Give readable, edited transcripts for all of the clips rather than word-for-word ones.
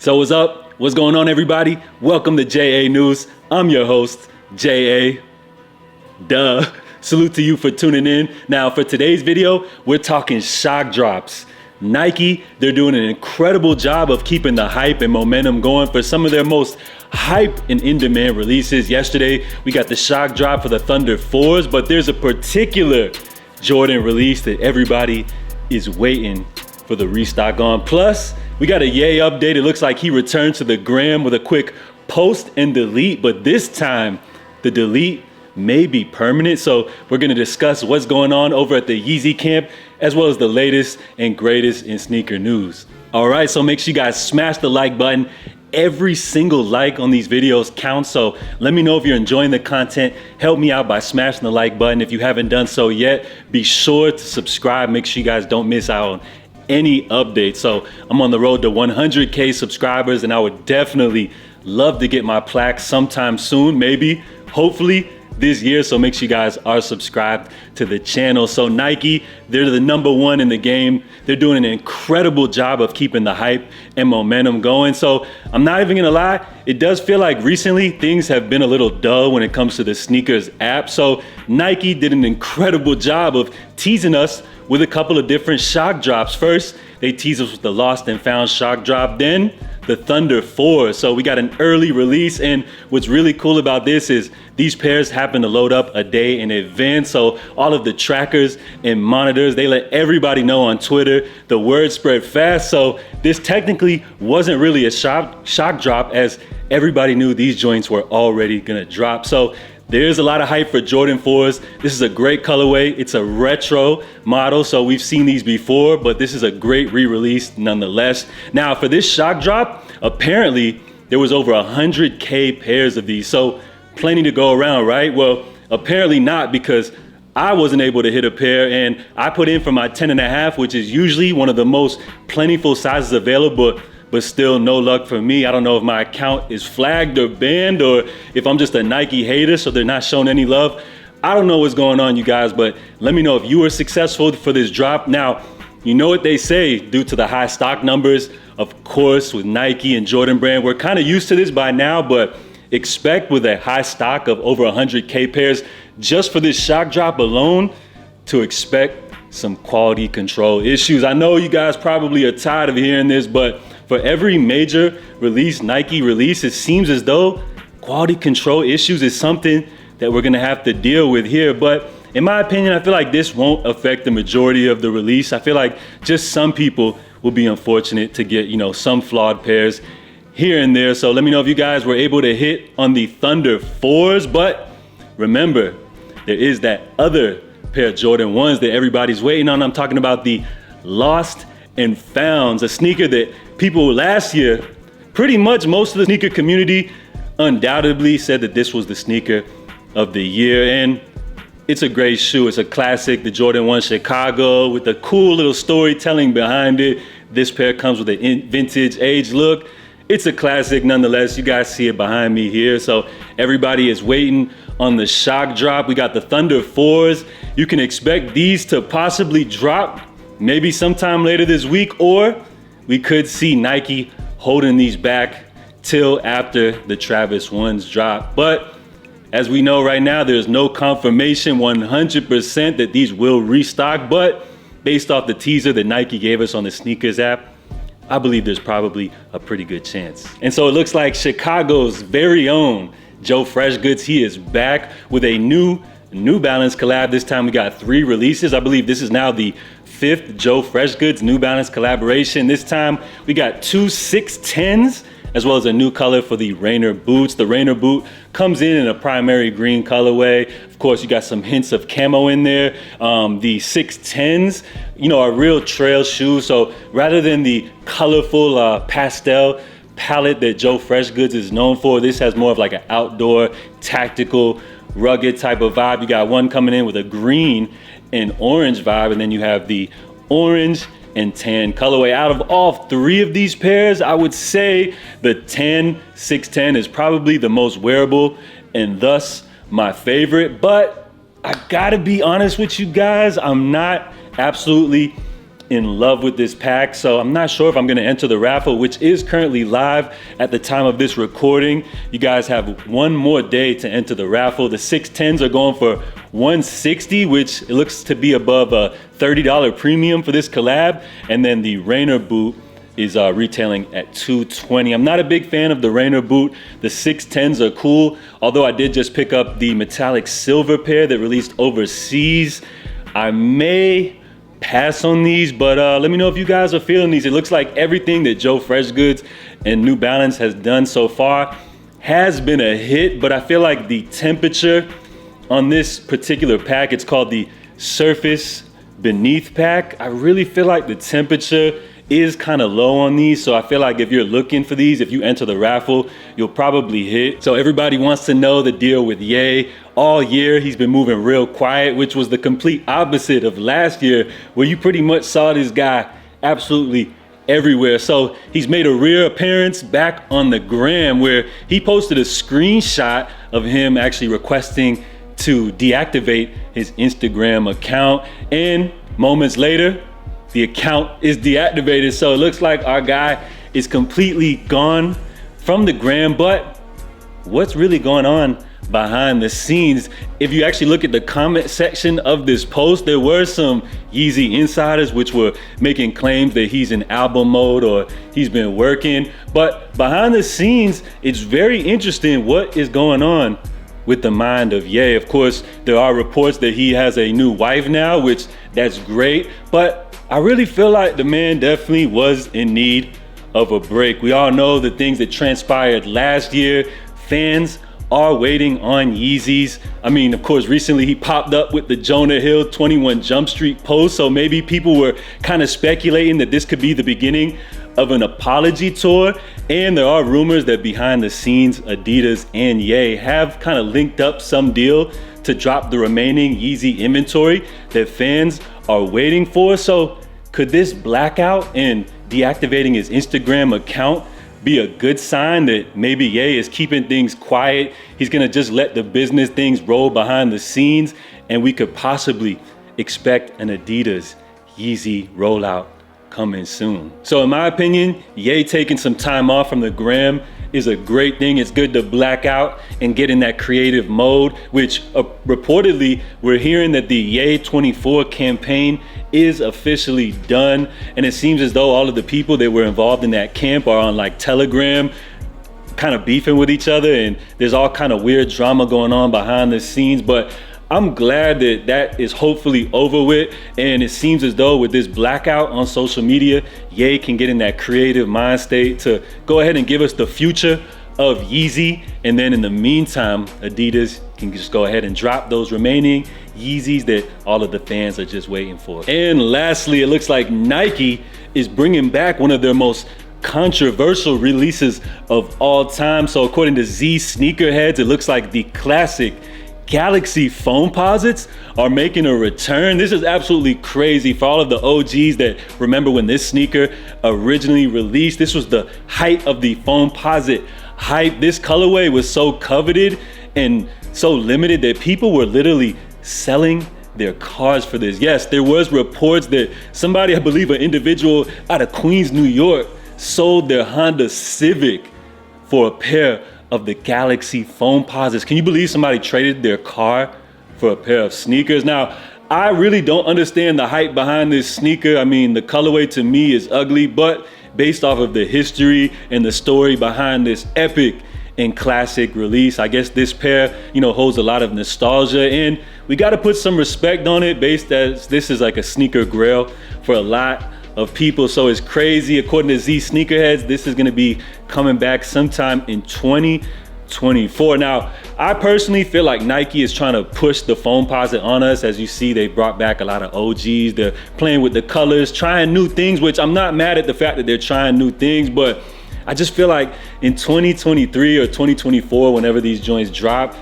So what's up? What's going on, everybody? Welcome to JA News. I'm your host, JA. Duh. Salute to you for tuning in. Now, for today's video, we're talking shock drops. Nike, they're doing an incredible job of keeping the hype and momentum going for some of their most hype and in-demand releases. Yesterday, we got the shock drop for the Thunder 4s, but there's a particular Jordan release that everybody is waiting for the restock on. Plus, we got a Ye update. It looks like he returned to the gram with a quick post and delete, but this time the delete may be permanent. So we're gonna discuss what's going on over at the Yeezy camp, as well as the latest and greatest in sneaker news. All right, so make sure you guys smash the like button. Every single like on these videos counts, so let me know if you're enjoying the content. Help me out by smashing the like button. If you haven't done so yet, be sure to subscribe. Make sure you guys don't miss out on any updates. So I'm on the road to 100K subscribers, and I would definitely love to get my plaque sometime soon, maybe, hopefully this year. So make sure you guys are subscribed to the channel. So Nike, they're the #1 in the game. They're doing an incredible job of keeping the hype and momentum going. So I'm not even gonna lie, it does feel like recently things have been a little dull when it comes to the sneakers app. So Nike did an incredible job of teasing us with a couple of different shock drops. First, they teased us with the Lost and Found shock drop, then the Thunder 4. So we got an early release, and what's really cool about this is these pairs happen to load up a day in advance. So all of the trackers and monitors, they let everybody know on Twitter. The word spread fast. So this technically wasn't really a shock drop, as everybody knew these joints were already gonna drop. So there's a lot of hype for Jordan 4s. This is a great colorway. It's a retro model, so we've seen these before, but this is a great re-release nonetheless. Now, for this shock drop, apparently there was over 100K pairs of these, so plenty to go around, right? Well, apparently not, because I wasn't able to hit a pair, and I put in for my 10.5, which is usually one of the most plentiful sizes available, but still no luck for me. I don't know if my account is flagged or banned, or if I'm just a Nike hater, so they're not showing any love. I don't know what's going on, you guys, but let me know if you were successful for this drop. Now, you know what they say, due to the high stock numbers, of course, with Nike and Jordan brand, we're kind of used to this by now, but expect with a high stock of over 100K pairs, just for this shock drop alone, to expect some quality control issues. I know you guys probably are tired of hearing this, but for every major release, Nike release, it seems as though quality control issues is something that we're gonna have to deal with here. But in my opinion, I feel like this won't affect the majority of the release. I feel like just some people will be unfortunate to get, some flawed pairs here and there. So let me know if you guys were able to hit on the Thunder 4s. But remember, there is that other pair of Jordan 1s that everybody's waiting on. I'm talking about the Lost and Founds, a sneaker that people last year, pretty much most of the sneaker community undoubtedly said that this was the sneaker of the year. And it's a great shoe. It's a classic, the Jordan 1 Chicago, with a cool little storytelling behind it. This pair comes with a vintage age look. It's a classic nonetheless. You guys see it behind me here. So everybody is waiting on the shock drop. We got the Thunder 4s. You can expect these to possibly drop maybe sometime later this week, or we could see Nike holding these back till after the Travis 1s drop. But as we know right now, there's no confirmation 100% that these will restock, but based off the teaser that Nike gave us on the sneakers app, I believe there's probably a pretty good chance. And so it looks like Chicago's very own Joe Freshgoods, he is back with a New Balance collab. This time we got 3 releases. I believe this is now the 5th Joe Freshgoods New Balance collaboration. This time we got 2 610s, as well as a new color for the Rainer boots. The Rainer boot comes in a primary green colorway. Of course, you got some hints of camo in there. The 610s, are real trail shoes. So rather than the colorful pastel palette that Joe Freshgoods is known for, this has more of like an outdoor, tactical, rugged type of vibe. You got one coming in with a green and orange vibe, and then you have the orange and tan colorway. Out of all 3 of these pairs, I would say the tan 610 is probably the most wearable and thus my favorite. But I gotta be honest with you guys, I'm not absolutely in love with this pack, so I'm not sure if I'm gonna enter the raffle, which is currently live at the time of this recording. You guys have one more day to enter the raffle. The 610s are going for $160, which it looks to be above a $30 premium for this collab. And then the Rainer boot is retailing at $220. I'm not a big fan of the Rainer boot. The 610s are cool, although I did just pick up the metallic silver pair that released overseas. I may pass on these, but let me know if you guys are feeling these. It looks like everything that Joe Freshgoods and New Balance has done so far has been a hit, but I feel like the temperature on this particular pack, it's called the Surface Beneath pack. I really feel like the temperature is kind of low on these, so I feel like if you're looking for these, if you enter the raffle, you'll probably hit. So everybody wants to know the deal with Ye. All year he's been moving real quiet, which was the complete opposite of last year, where you pretty much saw this guy absolutely everywhere. So he's made a rare appearance back on the gram, where he posted a screenshot of him actually requesting to deactivate his Instagram account, and moments later the account is deactivated. So it looks like our guy is completely gone from the gram. But what's really going on behind the scenes? If you actually look at the comment section of this post, there were some Yeezy insiders which were making claims that he's in album mode or he's been working. But behind the scenes, it's very interesting what is going on with the mind of Ye. Of course, there are reports that he has a new wife now, which that's great, but I really feel like the man definitely was in need of a break. We all know the things that transpired last year. Fans are waiting on Yeezys. I mean, of course, recently he popped up with the Jonah Hill 21 Jump Street post, so maybe people were kind of speculating that this could be the beginning of an apology tour. And there are rumors that behind the scenes, Adidas and Ye have kind of linked up some deal to drop the remaining Yeezy inventory that fans are waiting for. So could this blackout and deactivating his Instagram account be a good sign that maybe Ye is keeping things quiet? He's gonna just let the business things roll behind the scenes, and we could possibly expect an Adidas Yeezy rollout coming soon. So in my opinion, Ye taking some time off from the gram is a great thing. It's good to black out and get in that creative mode, which reportedly we're hearing that the Ye 24 campaign is officially done. And it seems as though all of the people that were involved in that camp are on like Telegram, kind of beefing with each other, and there's all kind of weird drama going on behind the scenes. But I'm glad that that is hopefully over with, and it seems as though with this blackout on social media, Ye can get in that creative mind state to go ahead and give us the future of Yeezy. And then in the meantime, Adidas can just go ahead and drop those remaining Yeezys that all of the fans are just waiting for. And lastly, it looks like Nike is bringing back one of their most controversial releases of all time. So according to Z Sneakerheads, it looks like the classic Galaxy Foamposites are making a return. This is absolutely crazy for all of the OGs that remember when this sneaker originally released. This was the height of the Foamposite hype. This colorway was so coveted and so limited that people were literally selling their cars for this. Yes, there was reports that somebody, I believe an individual out of Queens, New York, sold their Honda Civic for a pair of the Galaxy Foamposites. Can you believe somebody traded their car for a pair of sneakers? Now, I really don't understand the hype behind this sneaker. I mean, the colorway to me is ugly, but based off of the history and the story behind this epic and classic release, I guess this pair, holds a lot of nostalgia, and we got to put some respect on it, based as this is like a sneaker grail for a lot of people. So it's crazy. According to Z Sneakerheads, this is going to be coming back sometime in 2024. Now, I personally feel like Nike is trying to push the Foamposite on us. As you see, they brought back a lot of OGs. They're playing with the colors, trying new things, which I'm not mad at the fact that they're trying new things, but I just feel like in 2023 or 2024, whenever these joints drop,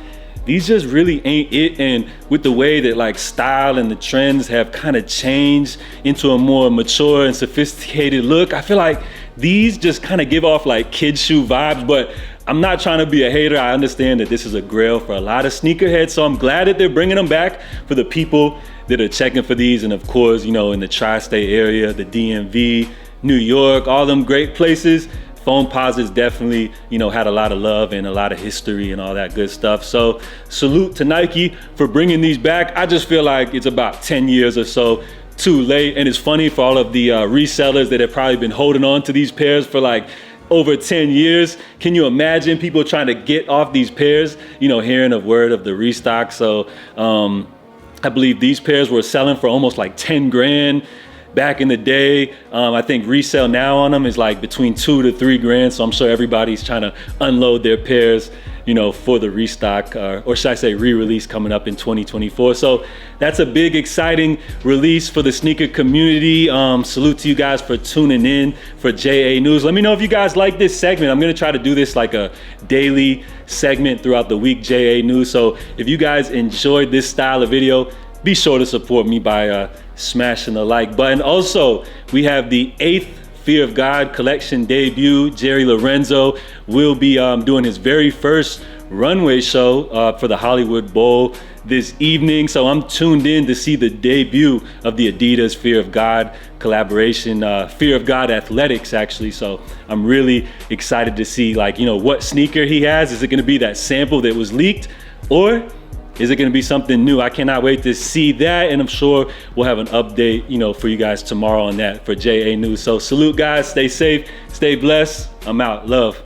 these just really ain't it. And with the way that like style and the trends have kind of changed into a more mature and sophisticated look, I feel like these just kind of give off like kid shoe vibes. But I'm not trying to be a hater. I understand that this is a grail for a lot of sneakerheads, so I'm glad that they're bringing them back for the people that are checking for these. And of course, you know, in the tri-state area, the DMV, New York, all them great places, Foamposites definitely, you know, had a lot of love and a lot of history and all that good stuff. So salute to Nike for bringing these back. I just feel like it's about 10 years or so too late. And it's funny for all of the resellers that have probably been holding on to these pairs for like over 10 years. Can you imagine people trying to get off these pairs, you know, hearing a word of the restock? So I believe these pairs were selling for almost like 10 grand back in the day. I think resale now on them is like between 2 to 3 grand. So I'm sure everybody's trying to unload their pairs, you know, for the restock, or should I say re-release coming up in 2024. So that's a big, exciting release for the sneaker community. Salute to you guys for tuning in for JA News. Let me know if you guys like this segment. I'm gonna try to do this like a daily segment throughout the week, JA News. So if you guys enjoyed this style of video, be sure to support me by smashing the like button. Also, we have the 8th Fear of God collection debut. Jerry Lorenzo will be doing his very first runway show for the Hollywood Bowl this evening. So I'm tuned in to see the debut of the Adidas Fear of God collaboration, Fear of God Athletics actually. So I'm really excited to see, like, you know, what sneaker he has. Is it gonna be that sample that was leaked, or is it gonna be something new? I cannot wait to see that, and I'm sure we'll have an update, you know, for you guys tomorrow on that for JA News. So salute guys, stay safe, stay blessed. I'm out, love.